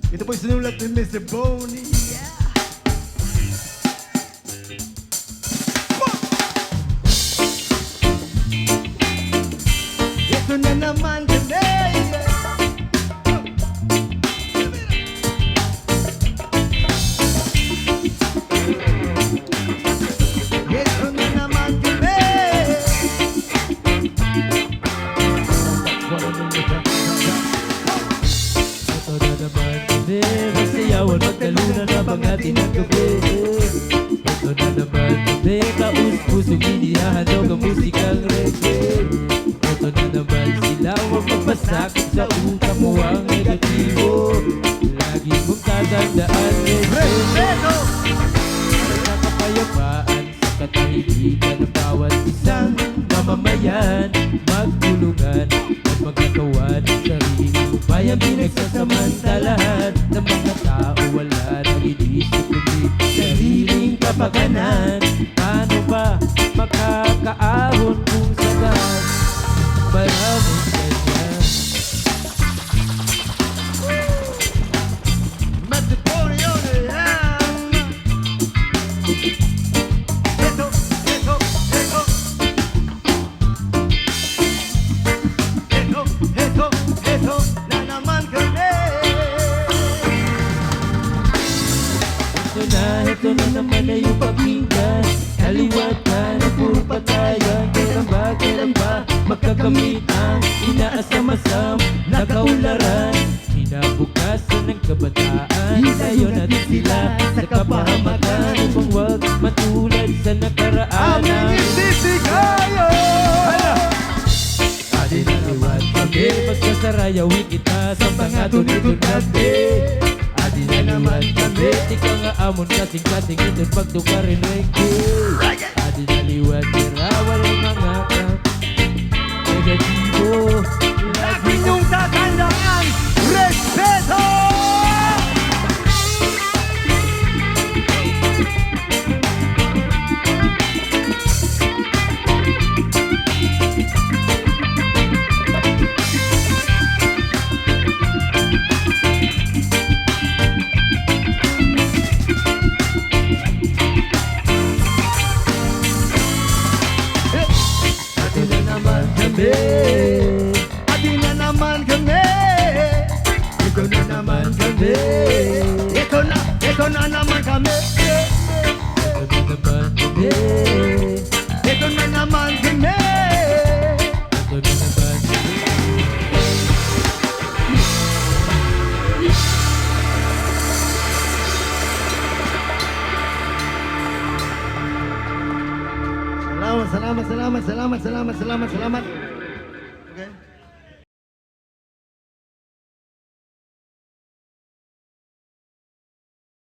Ito po'y sinulat ni Mr. Boney. Yeah! Ito na naman kami. Ito na naman kami. Ito na naman kami, masayawan magtalunan habang atin ang gabi. Ito na naman kami, kaus-pusong inihahandog ang musikang reggae. Ito na naman sila, huwag magpasakit sa utak mo ang negatibo. Lagi mong tatandaan, Respeto! sa kapayapaan, sa katahimikan ng bawat isang mamamayan. Magtulungan at magkakawan ng sariling bayan. Pinagsasamantalahan ng mga tao, wala nang inisip kundi sariling kapakanan. Paano ba makakaahon kung sagat maraming ganyan? Mr. Boney on the hand. Ito. Ito na naman kami. Ito na naman ay yung pakinggan. Kaliwat ka na puro patayan. Kailan ba magkakamit ang inaasam-asam na kaularan? Kinabukasan ng kabataan, ilayo natin sila sa kapahamakan upang wag matulad sa nakaraan. Aming isisigayo. Adi na naman kami, magkasarayawin kita sa mga tunitun natin. Adi na naman kami, di ka nga amon kasing-kasing ito'y pagtukarin reggae. Adi na liwat tira, walang mga negatibo. Lagi niyong tatandaan. Respeto! Adi na naman kami, Adi na naman kami. ito na naman kami. Ito na naman kami. Ito na naman kami. Ito na naman kami. Ito na naman kami. Salamat. Okay.